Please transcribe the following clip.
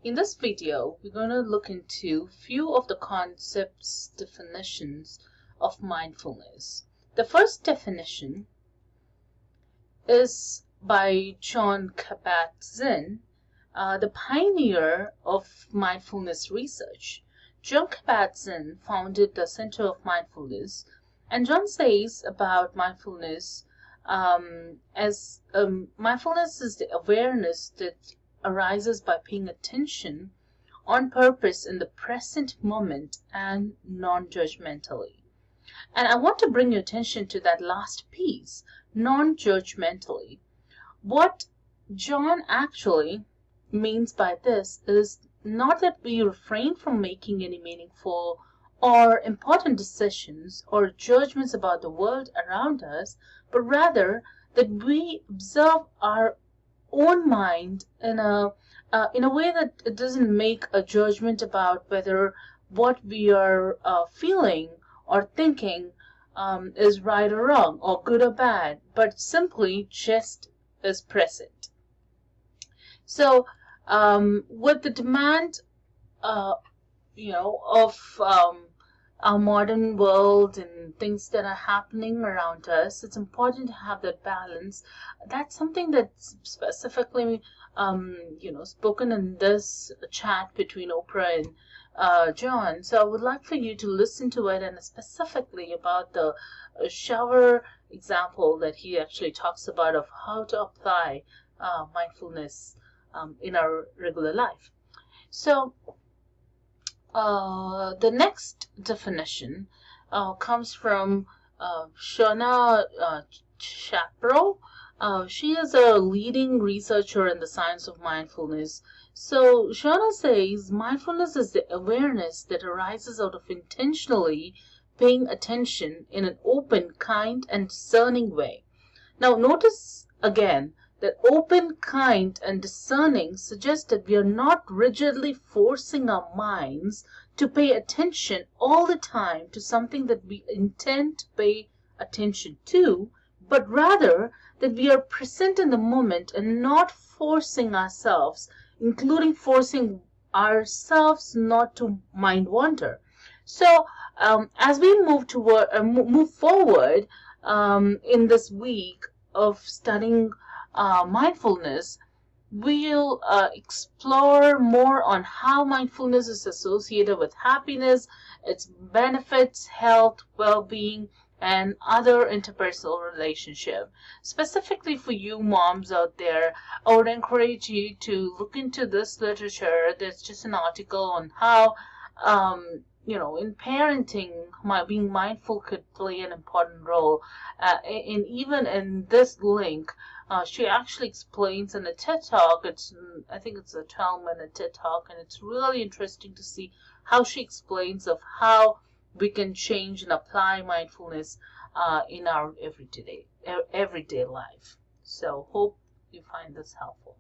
In this video, we're going to look into few of the concepts, definitions of mindfulness. The first definition is by Jon Kabat-Zinn, the pioneer of mindfulness research. Jon Kabat-Zinn founded the Center of Mindfulness, and Jon says about mindfulness mindfulness is the awareness that arises by paying attention on purpose in the present moment and non-judgmentally. And I want to bring your attention to that last piece, non-judgmentally. What Jon actually means by this is not that we refrain from making any meaningful or important decisions or judgments about the world around us, but rather that we observe our own mind in a way that it doesn't make a judgment about whether what we are feeling or thinking is right or wrong or good or bad, but simply just is present. So with the demand of our modern world and things that are happening around us, it's important to have that balance. That's something that's specifically spoken in this chat between Oprah and Jon. So I would like for you to listen to it, and specifically about the shower example that he actually talks about of how to apply mindfulness in our regular life. So the next definition comes from Shauna Chapro. She is a leading researcher in the science of mindfulness. So Shauna says mindfulness is the awareness that arises out of intentionally paying attention in an open, kind, and discerning way. Now notice again that open, kind, and discerning suggests that we are not rigidly forcing our minds to pay attention all the time to something that we intend to pay attention to, but rather that we are present in the moment and not forcing ourselves, including forcing ourselves not to mind wander. So as we move forward in this week of studying mindfulness, we'll explore more on how mindfulness is associated with happiness, its benefits, health, well-being, and other interpersonal relationships. Specifically for you moms out there, I would encourage you to look into this literature. There's just an article on how in parenting, being mindful could play an important role. And even in this link, she actually explains in a TED Talk. I think it's a 12-minute TED Talk, and it's really interesting to see how she explains of how we can change and apply mindfulness in our everyday life. So hope you find this helpful.